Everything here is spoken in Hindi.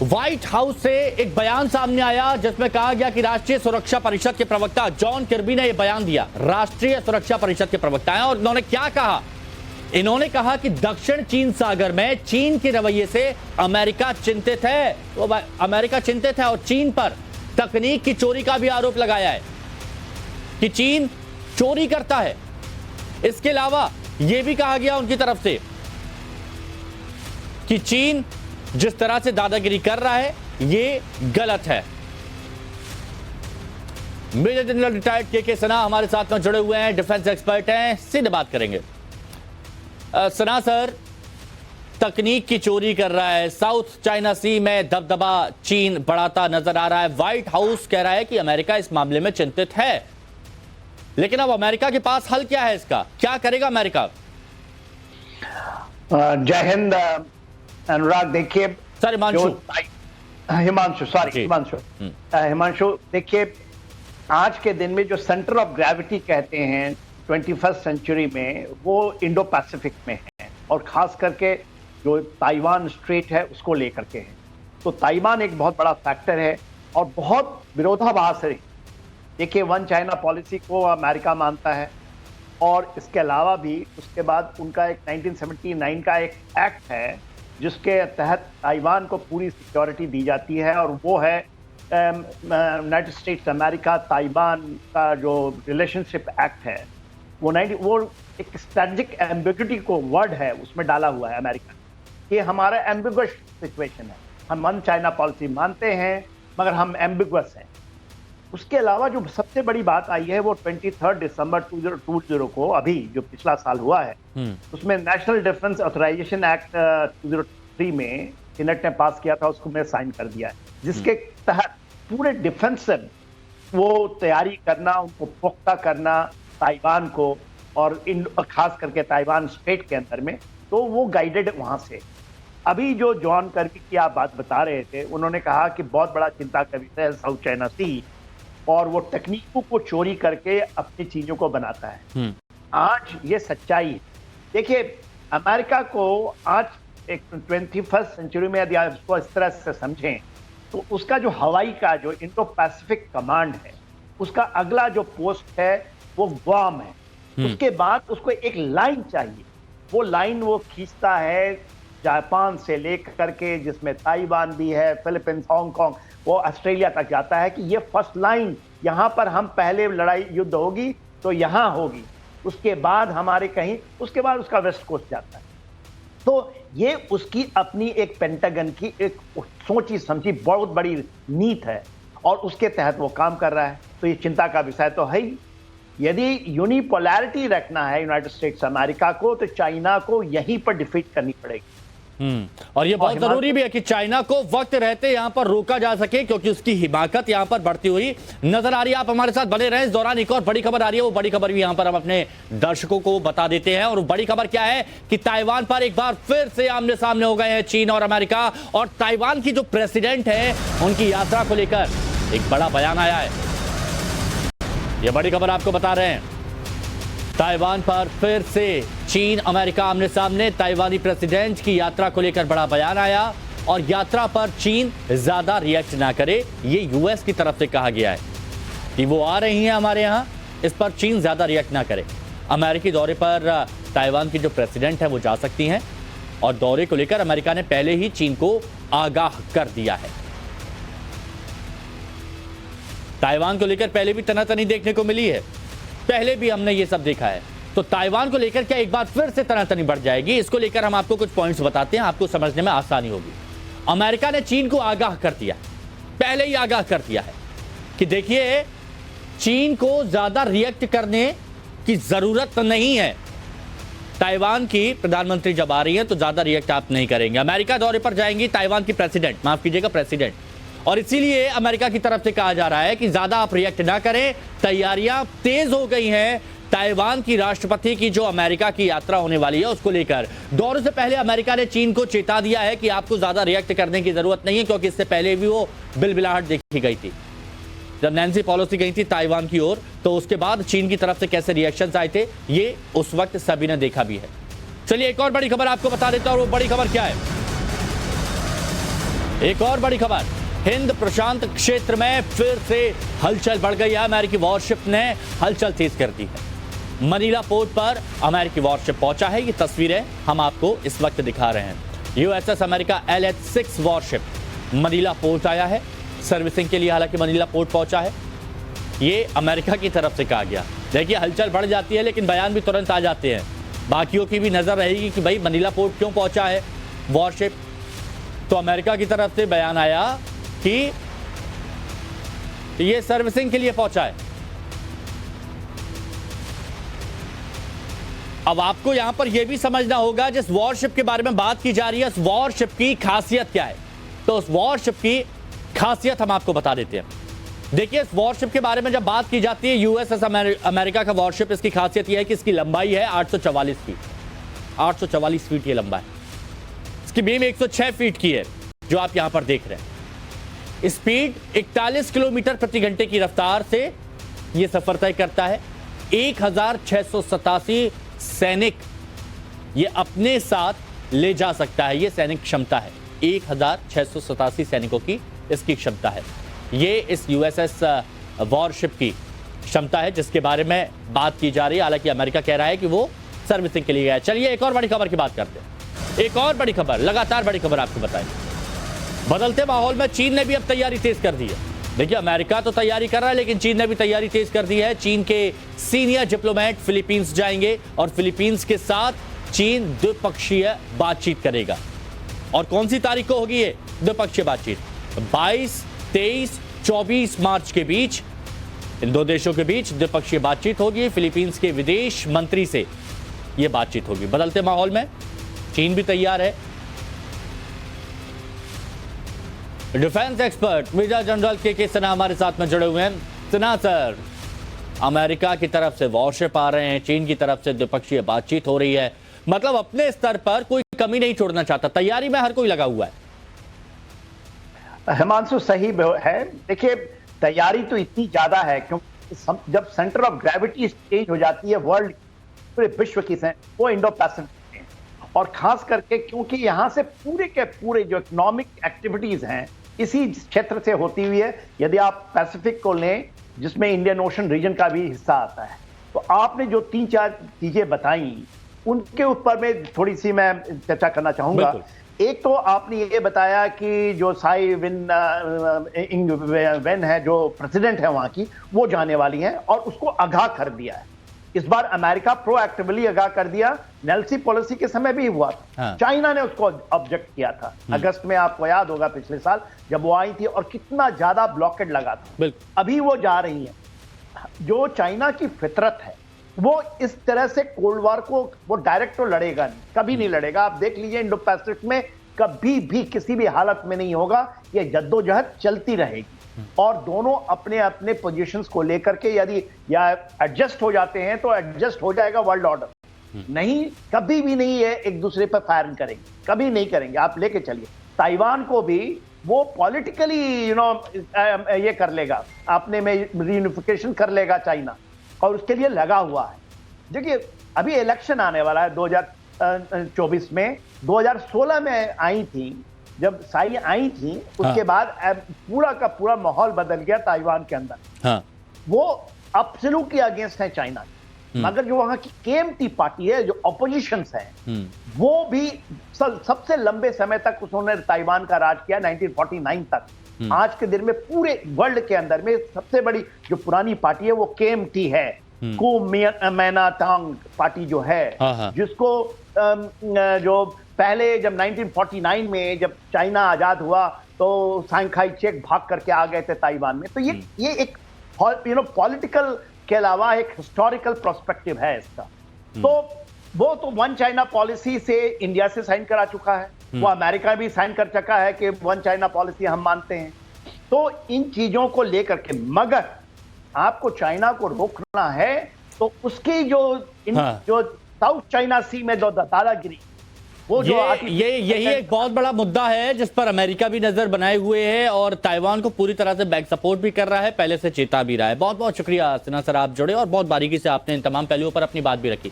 व्हाइट हाउस से एक बयान सामने आया जिसमें कहा गया कि राष्ट्रीय सुरक्षा परिषद के प्रवक्ता जॉन किर्बी ने यह बयान दिया। राष्ट्रीय सुरक्षा परिषद के प्रवक्ता हैं और उन्होंने क्या कहा? इन्होंने कहा कि दक्षिण चीन सागर में चीन के रवैये से अमेरिका चिंतित है। तो अमेरिका चिंतित है और चीन पर तकनीक की चोरी का भी आरोप लगाया है कि चीन चोरी करता है। इसके अलावा यह भी कहा गया उनकी तरफ से कि चीन जिस तरह से दादागिरी कर रहा है ये गलत है। मेजर जनरल रिटायर्ड के सना हमारे साथ में जुड़े हुए हैं, डिफेंस एक्सपर्ट हैं, सीधे बात करेंगे। सना सर, तकनीक की चोरी कर रहा है, साउथ चाइना सी में दबदबा चीन बढ़ाता नजर आ रहा है। व्हाइट हाउस कह रहा है कि अमेरिका इस मामले में चिंतित है, लेकिन अब अमेरिका के पास हल क्या है इसका? क्या करेगा अमेरिका? जय हिंद अनुराग। देखिए सर, हिमांशु देखिए, आज के दिन में जो सेंटर ऑफ ग्रेविटी कहते हैं 21st सेंचुरी में, वो इंडो पैसिफिक में है और खास करके जो ताइवान स्ट्रेट है उसको लेकर के है। तो ताइवान एक बहुत बड़ा फैक्टर है और बहुत विरोधाभास है। देखिए, वन चाइना पॉलिसी को अमेरिका मानता है और इसके अलावा भी उसके बाद उनका एक 1979 का एक एक्ट है जिसके तहत ताइवान को पूरी सिक्योरिटी दी जाती है और वो है यूनाइटेड स्टेट्स अमेरिका ताइवान का जो रिलेशनशिप एक्ट है। वो एक स्ट्रेटेजिक एम्बिग्युइटी को वर्ड है उसमें डाला हुआ है अमेरिका। ये हमारा एम्बिगुअस सिचुएशन है, हम वन चाइना पॉलिसी मानते हैं मगर हम एम्बिगुअस हैं। उसके अलावा जो सबसे बड़ी बात आई है वो 23 दिसंबर 2020 को, अभी जो पिछला साल हुआ है, उसमें नेशनल डिफेंस ऑथराइजेशन एक्ट 2003 में सीनेट ने पास किया था, उसको मैं साइन कर दिया है, जिसके तहत पूरे डिफेंसिव वो तैयारी करना, उनको पुख्ता करना ताइवान को और खास करके ताइवान स्टेट के अंदर में, तो वो गाइडेड वहां से। अभी जो जॉन कर्बी की आप बात बता रहे थे, उन्होंने कहा कि बहुत बड़ा चिंता का विषय है साउथ चाइना सी और वो तकनीकों को चोरी करके अपनी चीजों को बनाता है। आज ये सच्चाई है। देखिए, अमेरिका को आज एक 21st सेंचुरी में यदि आप इसको इस तरह से समझें तो उसका जो हवाई का जो इंडो पैसिफिक कमांड है, उसका अगला जो पोस्ट है वो गुआम है। उसके बाद उसको एक लाइन चाहिए, वो लाइन वो खींचता है जापान से लेकर के, जिसमें ताइवान भी है, फिलीपींस, हांगकांग, वो ऑस्ट्रेलिया तक जाता है कि ये फर्स्ट लाइन, यहां पर हम पहले लड़ाई युद्ध होगी तो यहां होगी, उसके बाद हमारे कहीं, उसके बाद उसका वेस्ट कोस्ट जाता है। तो ये उसकी अपनी एक पेंटागन की एक सोची समझी बहुत बड़ी नीत है और उसके तहत वो काम कर रहा है। तो ये चिंता का विषय तो है ही। यदि यूनिपोलैरिटी रखना है यूनाइटेड स्टेट्स अमेरिका को, तो चाइना को यहीं पर डिफीट करनी पड़ेगी। और ये बहुत जरूरी भी है कि चाइना को वक्त रहते यहां पर रोका जा सके, क्योंकि उसकी हिमाकत यहां पर बढ़ती हुई नजर आ रही है। आप हमारे साथ बने रहें। इस दौरान एक और बड़ी खबर आ रही है, वो बड़ी खबर भी यहां पर हम अपने दर्शकों को बता देते हैं। और बड़ी खबर क्या है कि ताइवान पर एक बार फिर से आमने सामने हो गए हैं चीन और अमेरिका। और ताइवान की जो प्रेसिडेंट है, उनकी यात्रा को लेकर एक बड़ा बयान आया है। यह बड़ी खबर आपको बता रहे हैं। ताइवान पर फिर से चीन अमेरिका आमने सामने। ताइवानी प्रेसिडेंट की यात्रा को लेकर बड़ा बयान आया और यात्रा पर चीन ज्यादा रिएक्ट ना करे, ये यूएस की तरफ से कहा गया है कि वो आ रही हैं हमारे यहां, इस पर चीन ज्यादा रिएक्ट ना करे। अमेरिकी दौरे पर ताइवान की जो प्रेसिडेंट है वो जा सकती हैं और दौरे को लेकर अमेरिका ने पहले ही चीन को आगाह कर दिया है। ताइवान को लेकर पहले भी तनातनी देखने को मिली है, पहले भी हमने ये सब देखा है। तो ताइवान को लेकर क्या एक बार फिर से तनातनी बढ़ जाएगी? इसको लेकर हम आपको कुछ पॉइंट्स बताते हैं, आपको समझने में आसानी होगी। अमेरिका ने चीन को आगाह कर दिया, पहले ही आगाह कर दिया है कि देखिए, चीन को ज्यादा रिएक्ट करने की जरूरत नहीं है। ताइवान की प्रधानमंत्री जब आ रही है तो ज्यादा रिएक्ट आप नहीं करेंगे। अमेरिका दौरे पर जाएंगी ताइवान की प्रेसिडेंट, माफ कीजिएगा प्रेसिडेंट, और इसीलिए अमेरिका की तरफ से कहा जा रहा है कि ज्यादा आप रिएक्ट ना करें। तैयारियां तेज हो गई हैं ताइवान की राष्ट्रपति की जो अमेरिका की यात्रा होने वाली है उसको लेकर। दौरे से पहले अमेरिका ने चीन को चेता दिया है कि आपको ज्यादा रिएक्ट करने की जरूरत नहीं है, क्योंकि इससे पहले भी वो बिलबिलाहट देखी गई थी जब नैन्सी पेलोसी गई थी ताइवान की ओर, तो उसके बाद चीन की तरफ से कैसे रिएक्शंस आए थे ये उस वक्त सभी ने देखा भी है। चलिए एक और बड़ी खबर आपको बता देता हूं, और वो बड़ी खबर क्या है? एक और बड़ी खबर, हिंद प्रशांत क्षेत्र में फिर से हलचल बढ़ गई है। अमेरिकी वॉरशिप ने हलचल तेज कर दी है। मनीला पोर्ट पर अमेरिकी वॉरशिप पहुंचा है। ये तस्वीरें हम आपको इस वक्त दिखा रहे हैं। USS America LH-6 worship Manila port आया है सर्विसिंग के लिए। हालांकि मनीला पोर्ट पहुंचा है, ये अमेरिका की तरफ से कहा गया। देखिए हलचल बढ़ जाती है लेकिन बयान भी तुरंत आ जाते हैं। बाकियों की भी नजर रहेगी कि भाई मनीला पोर्ट क्यों पहुंचा है वॉरशिप। तो अमेरिका की तरफ से बयान आया कि ये सर्विसिंग के लिए पहुंचा है। अब आपको यहां पर यह भी समझना होगा, जिस वॉरशिप के बारे में बात की जा रही है उस वॉरशिप की खासियत क्या है। तो उस वॉरशिप की खासियत हम आपको बता देते हैं। देखिए इस वॉरशिप के बारे में जब बात की जाती है, यूएसएस अमेरिका का वॉरशिप, इसकी खासियत यह है कि इसकी लंबाई है 844 फीट। 844 फीट ये लंबा है। इसकी बीम 106 फीट की है जो आप यहां पर देख रहे हैं। स्पीड 41 किलोमीटर प्रति घंटे की रफ्तार से यह सफर तय करता है। 1687 सैनिक ये अपने साथ ले जा सकता है। यह सैनिक क्षमता है। 1687 सैनिकों की इसकी क्षमता है। ये इस यूएसएस वॉरशिप की क्षमता है जिसके बारे में बात की जा रही है। हालांकि अमेरिका कह रहा है कि वो सर्विसिंग के लिए गया है। चलिए एक और बड़ी खबर की बात करते हैं। एक और बड़ी खबर, लगातार बड़ी खबर आपको बताएं। बदलते माहौल में चीन ने भी अब तैयारी तेज कर दी है। देखिए अमेरिका तो तैयारी कर रहा है लेकिन चीन ने भी तैयारी तेज कर दी है। चीन के सीनियर डिप्लोमेट फिलीपींस जाएंगे और फिलीपींस के साथ चीन द्विपक्षीय बातचीत करेगा। और कौन सी तारीख को होगी ये द्विपक्षीय बातचीत? 22, 23, 24 मार्च के बीच इन दो देशों के बीच द्विपक्षीय बातचीत होगी। फिलीपींस के विदेश मंत्री से यह बातचीत होगी। बदलते माहौल में चीन भी तैयार है। डिफेंस एक्सपर्ट मेजर जनरल के सिन्हा हमारे साथ में जुड़े हुए हैं। सिन्हा सर, अमेरिका की तरफ से वॉरशिप आ रहे हैं, चीन की तरफ से द्विपक्षीय बातचीत हो रही है, मतलब अपने स्तर पर कोई कमी नहीं छोड़ना चाहता, तैयारी में हर कोई लगा हुआ है। हिमांशु सही है। देखिए तैयारी तो इतनी ज्यादा है क्योंकि जब सेंटर ऑफ ग्रेविटी चेंज हो जाती है वर्ल्ड पूरे विश्व की से, वो इंडो पैसिफिक में, और खास करके क्योंकि यहां से पूरे के पूरे जो इकोनॉमिक एक्टिविटीज हैं इसी क्षेत्र से होती हुई है। यदि आप पैसिफिक को लें जिसमें इंडियन ओशन रीजन का भी हिस्सा आता है, तो आपने जो 3-4 चीजें बताई उनके ऊपर में थोड़ी सी मैं चर्चा करना चाहूंगा। एक तो आपने ये बताया कि जो साई इंग वेन है जो प्रेसिडेंट है वहां की, वो जाने वाली हैं और उसको आगाह कर दिया है। इस बार अमेरिका प्रोएक्टिवली आगाह कर दिया। नेल्सी पॉलिसी के समय भी हुआ था। हाँ। चाइना ने उसको ऑब्जेक्ट किया था अगस्त में, आपको याद होगा पिछले साल जब वो आई थी और कितना ज्यादा ब्लॉकेड लगा था। अभी वो जा रही है। जो चाइना की फितरत है वो इस तरह से कोल्ड वॉर को वो डायरेक्ट तो लड़ेगा नहीं, कभी नहीं लड़ेगा। आप देख लीजिए इंडो पैसिफिक में कभी भी किसी भी हालत में नहीं होगा। ये जद्दोजहद चलती रहेगी और दोनों अपने अपने पोजीशंस को लेकर के यदि या एडजस्ट हो जाते हैं तो एडजस्ट हो जाएगा वर्ल्ड ऑर्डर। नहीं, कभी भी नहीं है एक दूसरे पर फायर करेंगे, कभी नहीं करेंगे। आप लेके चलिए ताइवान को भी वो पॉलिटिकली ये कर लेगा, अपने में रीयूनिफिकेशन कर लेगा चाइना, और उसके लिए लगा हुआ है। देखिए अभी इलेक्शन आने वाला है 2024 में। 2016 में आई थी, जब साई आई थी उसके बाद पूरा का पूरा माहौल बदल गया ताइवान के अंदर। हाँ। वो एब्सोल्युटली अगेंस्ट है चाइना, मगर जो वहां की KMT पार्टी है, जो ऑपोजिशन है, वो भी सबसे लंबे समय तक उन्होंने ताइवान का राज किया 1949 तक। आज के दिन में पूरे वर्ल्ड के अंदर में सबसे बड़ी जो पुरानी पार्टी है वो KMT है, कुओमिन्टांग पार्टी जो है, जिसको जो पहले जब 1949 में जब चाइना आजाद हुआ तो सांखाई चेक भाग करके आ गए थे ताइवान में। तो ये एक पॉलिटिकल के अलावा एक हिस्टोरिकल पर्सपेक्टिव है इसका। तो वो तो वन चाइना पॉलिसी से इंडिया से साइन करा चुका है, वो अमेरिका भी साइन कर चुका है कि वन चाइना पॉलिसी हम मानते हैं। तो इन चीजों को लेकर के, मगर आपको चाइना को रोकना है तो उसकी जो साउथ चाइना सी में जो दादागिरी, वो जो यही एक बहुत बड़ा मुद्दा है जिस पर अमेरिका भी नजर बनाए हुए है और ताइवान को पूरी तरह से बैक सपोर्ट भी कर रहा है, पहले से चेता भी रहा है। बहुत बहुत शुक्रिया सिन्हा सर, आप जुड़े और बहुत बारीकी से आपने इन तमाम पहलुओं पर अपनी बात भी रखी।